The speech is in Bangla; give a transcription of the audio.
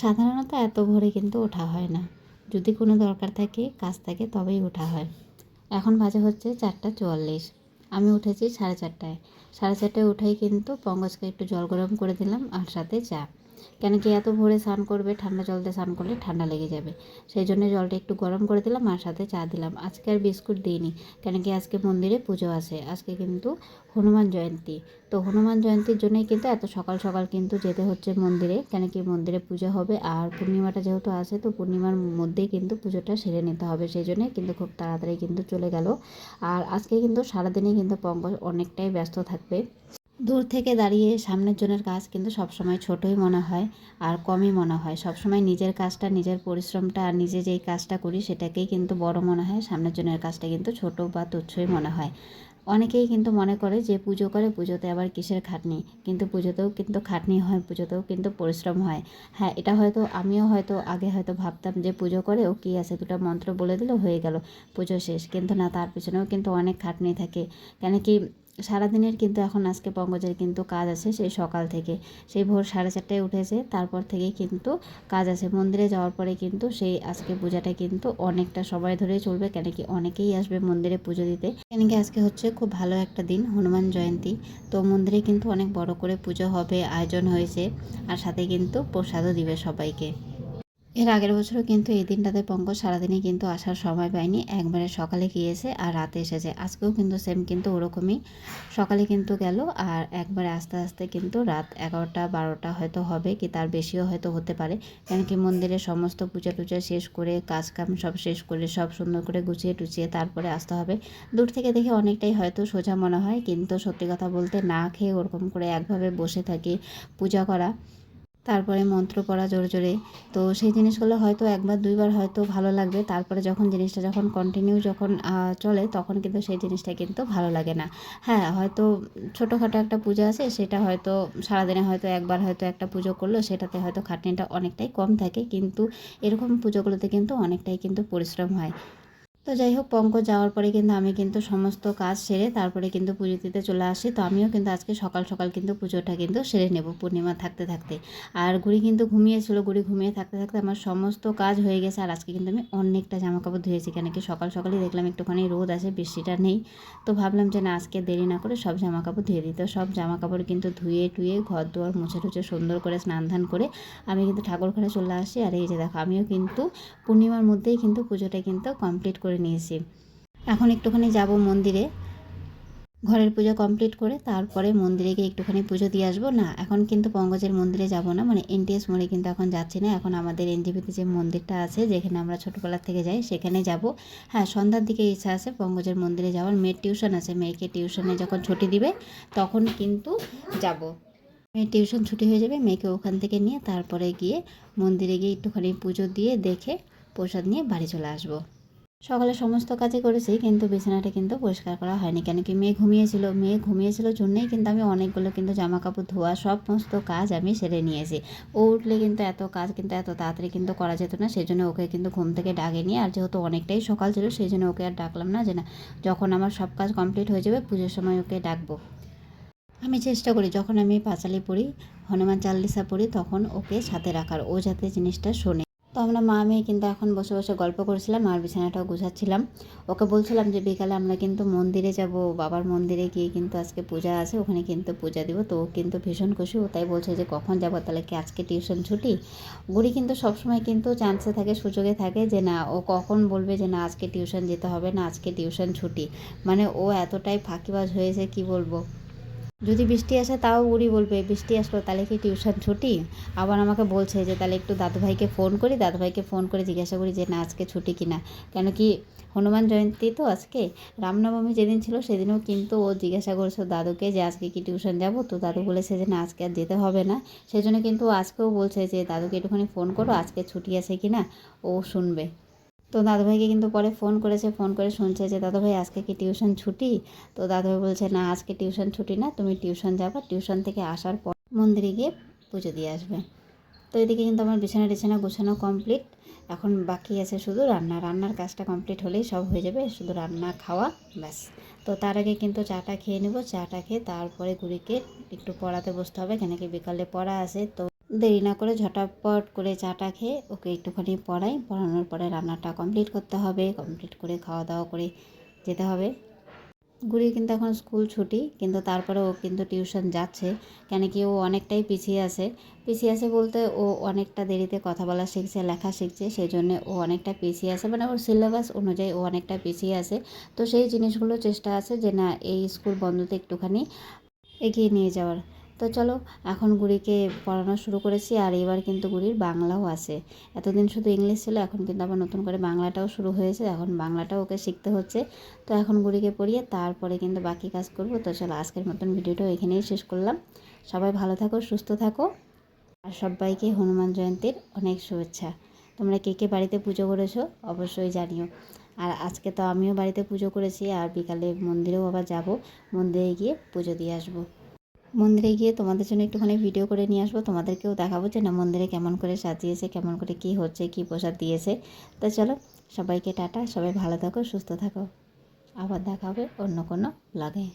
সাধারণত এত ভোরে কিন্তু ওঠা হয় না, যদি কোনো দরকার থাকে কাজ থাকে তবেই ওঠা হয়। এখন বাজে হচ্ছে 4:44। আমি উঠেছি 4:30টায়। 4:30টায় উঠেই কিন্তু পঙ্কজকে একটু জল গরম করে দিলাম আর সাথে চা। কেন কি এত ভোরে স্নান করবে, ঠান্ডা জল দিয়ে স্নান করলে ঠান্ডা লেগে যাবে, সেই জন্য জলটা একটু গরম করে দিলাম আর সাথে চা দিলাম। আজকে আর বিস্কুট দিইনি, কেন কি আজকে মন্দিরে পুজো আছে, আজকে কিন্তু হনুমান জয়ন্তী। তো হনুমান জয়ন্তীর জন্যই কিন্তু এত সকাল সকাল কিন্তু যেতে হচ্ছে মন্দিরে, কেন কি মন্দিরে পুজো হবে আর পূর্ণিমাটা যেহেতু আছে, তো পূর্ণিমার মধ্যেই কিন্তু পুজোটা সেরে নিতে হবে, সেই জন্যে কিন্তু খুব তাড়াতাড়ি কিন্তু চলে গেল। আর আজকে কিন্তু সারাদিনই কিন্তু পঙ্কজ অনেকটাই ব্যস্ত থাকবে। দূর থেকে দাঁড়িয়ে সামনের জনের কাজ কিন্তু সবসময় ছোটই মনে হয় আর কমই মনে হয়। সবসময় নিজের কাজটা, নিজের পরিশ্রমটা আর নিজে যেই কাজটা করি সেটাকেই কিন্তু বড় মনে হয়, সামনের জনের কাজটা কিন্তু ছোট বা তুচ্ছই মনে হয়। অনেকেই কিন্তু মনে করে যে পুজো করে, পুজোতে আবার কিসের খাটনি, কিন্তু পুজোতেও কিন্তু খাটনি হয়, পুজোতেও কিন্তু পরিশ্রম হয়। হ্যাঁ, এটা হয়তো আমিও হয়তো আগে হয়তো ভাবতাম যে পুজো করে ও কী আছে, দুটো মন্ত্র বলে দিল হয়ে গেল, পুজো শেষ। কিন্তু না, তার পিছনেও কিন্তু অনেক খাটনি থাকে। কেন কি সারাদিনের কিন্তু এখন আজকে পঙ্কজের কিন্তু কাজ আছে সেই সকাল থেকে, সেই ভোর 4:30টায় উঠেছে, তারপর থেকেই কিন্তু কাজ আছে। মন্দিরে যাওয়ার পরে কিন্তু সেই আজকে পূজাটা কিন্তু অনেকটা সময় ধরেই চলবে, কেন কি অনেকেই আসবে মন্দিরে পুজো দিতে। কেন কি আজকে হচ্ছে খুব ভালো একটা দিন, হনুমান জয়ন্তী। তো মন্দিরে কিন্তু অনেক বড় করে পুজো হবে, আয়োজন হয়েছে, আর সাথে কিন্তু প্রসাদও দিবে সবাইকে। এর আগের বছরও কিন্তু এই দিনটাতে পঙ্কজ সারাদিনই কিন্তু আসার সময় পায়নি, একবারে সকালে গিয়েছে আর রাতে এসেছে। আজকেও কিন্তু সেম কিন্তু ওরকমই, সকালে কিন্তু গেল আর একবারে আস্তে আস্তে কিন্তু রাত 11টা 12টা হয়তো হবে, কি তার বেশিও হয়তো হতে পারে। কেন কি মন্দিরের সমস্ত পূজা টুজা শেষ করে, কাজ কাম সব শেষ করে, সব সুন্দর করে গুছিয়ে টুচিয়ে তারপরে আসতে হবে। দূর থেকে দেখে অনেকটাই হয়তো সোজা মনে হয়, কিন্তু সত্যি কথা বলতে না খেয়ে ওরকম করে একভাবে বসে থাকি পূজা করা, তারপরে মন্ত্র পড়া জোরে জোরে, তো সেই জিনিসগুলো হয়তো একবার দুইবার হয়তো ভালো লাগবে, তারপরে যখন জিনিসটা যখন কন্টিনিউ যখন চলে তখন কিন্তু সেই জিনিসটা কিন্তু ভালো লাগে না। হ্যাঁ, হয়তো ছোটোখাটো একটা পূজা আছে, সেটা হয়তো সারাদিনে হয়তো একবার হয়তো একটা পুজো করলো, সেটাতে হয়তো খাটনিটা অনেকটাই কম থাকে, কিন্তু এরকম পুজোগুলোতে কিন্তু অনেকটাই কিন্তু পরিশ্রম হয়। তো যাই হোক, পঙ্কজ যাওয়ার পরে কিন্তু আমি কিন্তু সমস্ত কাজ সেরে তারপরে কিন্তু পুজো দিতে চলে আসি। তো আমিও কিন্তু আজকে সকাল সকাল কিন্তু পুজোটা কিন্তু সেরে নেব পূর্ণিমা থাকতে থাকতে। আর গুড়ি কিন্তু ঘুমিয়েছিল, গুড়ি ঘুমিয়ে থাকতে থাকতে আমার সমস্ত কাজ হয়ে গেছে। আর আজকে কিন্তু আমি অনেকটা জামাকাপড় ধুয়েছি, কেন কি সকাল সকালই দেখলাম একটুখানি রোদ আছে, বৃষ্টিটা নেই। তো ভাবলাম যে না, আজকে দেরি না করে সব জামাকাপড় ধুয়ে দিই। তো সব জামাকাপড় কিন্তু ধুয়ে টুয়ে ঘর দুয়ার মুছে টুছে সুন্দর করে স্নান ধান করে আমি কিন্তু ঠাকুর ঘরে চলে আসি। আর এই যে দেখো, আমিও কিন্তু পূর্ণিমার মধ্যেই কিন্তু পুজোটা কিন্তু কমপ্লিট করে নিয়েছি। এখন একটুখানি যাব মন্দিরে, ঘরের পুজো কমপ্লিট করে তারপরে মন্দিরে গিয়ে একটুখানি পুজো দিয়ে আসবো। না, এখন কিন্তু পঙ্কজের মন্দিরে যাব না, মানে এনটিএস মোড়ে কিন্তু এখন যাচ্ছি না, এখন আমাদের এনজিপিতে যে মন্দিরটা আছে যেখানে আমরা ছোটোবেলা থেকে যাই সেখানে যাব। হ্যাঁ, সন্ধ্যার দিকে ইচ্ছা আছে পঙ্কজের মন্দিরে যাওয়ার, মেয়ের টিউশন আছে, মেয়েকে টিউশনে যখন ছুটি দিবে তখন কিন্তু যাব। মেয়ের টিউশন ছুটি হয়ে যাবে, মেয়েকে ওখান থেকে নিয়ে তারপরে গিয়ে মন্দিরে গিয়ে একটুখানি পুজো দিয়ে দেখে প্রসাদ নিয়ে বাড়ি চলে আসবো। সকালে সমস্ত কাজই করেছি, কিন্তু বিছানাটা কিন্তু পরিষ্কার করা হয়নি, কেন কি মেয়ে ঘুমিয়েছিল জন্যই কিন্তু আমি অনেকগুলো কিন্তু জামা কাপড় ধোয়া সমস্ত কাজ আমি সেরে নিয়েছি। ও উঠলে কিন্তু এত কাজ কিন্তু এত তাড়াতাড়ি কিন্তু করা যেত না, সেই জন্য ওকে কিন্তু ঘুম থেকে ডাকেনি। আর যেহেতু অনেকটাই সকাল ছিল সেই জন্য ওকে আর ডাকলাম না, যে না, যখন আমার সব কাজ কমপ্লিট হয়ে যাবে পুজোর সময় ওকে ডাকবো। আমি চেষ্টা করি যখন আমি পাঁচালি পড়ি, হনুমান চালিসা পড়ি, তখন ওকে সাথে রাখার, ও যাতে জিনিসটা শোনে। তো আমরা মা মেয়ে কিন্তু এখন বসে বসে গল্প করছিলাম আর বিছানাটাও গুছাচ্ছিলাম। ওকে বলছিলাম যে বিকালে আমরা কিন্তু মন্দিরে যাব, বাবার মন্দিরে গিয়ে কিন্তু আজকে পূজা আছে, ওখানে কিন্তু পূজা দিব। তো ও কিন্তু ভীষণ খুশি, ও তাই বলছে যে কখন যাব, তাহলে কি আজকে টিউশন ছুটি। গুড়ি কিন্তু সবসময় কিন্তু চান্সে থাকে, সুযোগে থাকে যে না, ও কখন বলবে যে না আজকে টিউশন যেতে হবে না, আজকে টিউশন ছুটি। মানে ও এতটাই ফাঁকিবাজ হয়েছে কি বলবো। যদি বৃষ্টি আসে তাও উড়ি বলবে বৃষ্টি আসলো তাহলে কি টিউশন ছুটি। আবার আমাকে বলছে যে তাহলে একটু দাদুভাইকে ফোন করি, দাদুভাইকে ফোন করে জিজ্ঞাসা করি যে না আজকে ছুটি কিনা। কেন কি হনুমান জয়ন্তী তো আজকে, রামনবমী যেদিন ছিল সেদিনও কিন্তু ও জিজ্ঞাসা করেছে দাদুকে যে আজকে কি টিউশন যাব, তো দাদু বলেছে যে না আজকে আর যেতে হবে না। সেই জন্য কিন্তু আজকেও বলছে যে দাদুকে একটুখানি ফোন করো আজকে ছুটি আছে কিনা, ও শুনবে। তো দাদুভাইকে কিন্তু পরে ফোন করেছে, ফোন করে শুনছে যে দাদুভাই আজকে কি টিউশন ছুটি। তো দাদুভাই বলছে না আজকে টিউশন ছুটি না, তুমি টিউশন যাবা, টিউশন থেকে আসার পর মন্দিরে গিয়ে পুজো দিয়ে আসবে। তো এদিকে কিন্তু আমার বিছানা টিছানা গোছানো কমপ্লিট, এখন বাকি আছে শুধু রান্নার কাজটা কমপ্লিট হলেই সব হয়ে যাবে, শুধু রান্না খাওয়া ব্যাস। তো তার আগে কিন্তু চাটা খেয়ে নেব, চাটা খেয়ে তারপরে গুড়িকে একটু পড়াতে বসতে হবে, কেন কি বিকালে পড়া আছে। তো দেরি না করে ঝটাপট করে চাটা খেয়ে ওকে একটুখানি পড়াই, পড়ানোর পরে রান্নাটা কমপ্লিট করতে হবে, কমপ্লিট করে খাওয়া দাওয়া করে যেতে হবে। গুড়ির কিন্তু এখন স্কুল ছুটি, কিন্তু তারপরে ও কিন্তু টিউশন যাচ্ছে, কেন কি ও অনেকটাই পিছিয়ে আছে বলতে ও অনেকটা দেরিতে কথা বলা শিখছে, লেখা শিখছে, সেই জন্যে ও অনেকটা পিছিয়ে আছে, মানে ওর সিলেবাস অনুযায়ী ও অনেকটা পিছিয়ে আছে। তো সেই জিনিসগুলো চেষ্টা আছে যে না এই স্কুল বন্ধতে একটুখানি এগিয়ে নিয়ে যাওয়ার। তো চলো, এখন গুড়িকে পড়ানো শুরু করেছি, আর এবার কিন্তু গুড়ির বাংলাও আছে। এতদিন শুধু ইংলিশ ছিল, এখন কিন্তু আবার নতুন করে বাংলাটাও শুরু হয়েছে, এখন বাংলাটাও ওকে শিখতে হচ্ছে। তো এখন গুড়িকে পড়িয়ে তারপরে কিন্তু বাকি কাজ করব। তো চলো, আজকের মতন ভিডিওটাও এখানেই শেষ করলাম। সবাই ভালো থাকো, সুস্থ থাকো, আর সবাইকে হনুমান জয়ন্তীর অনেক শুভেচ্ছা। তোমরা কে কে বাড়িতে পুজো করেছো অবশ্যই জানিও। আর আজকে তো আমিও বাড়িতে পুজো করেছি, আর বিকালে মন্দিরেও আবার যাব, মন্দিরে গিয়ে পুজো দিয়ে আসবো। মন্দিরে গিয়ে তোমাদের জন্য একটুখানি ভিডিও করে নিয়ে আসবো, তোমাদেরকেও দেখাবো যে না মন্দিরে কেমন করে সাজিয়েছে, কেমন করে কী হচ্ছে, কী প্রসাদ দিয়েছে। তো চলো, সবাইকে টাটা, সবাই ভালো থাকো, সুস্থ থাকো, আবার দেখা হবে অন্য কোনো ব্লগে।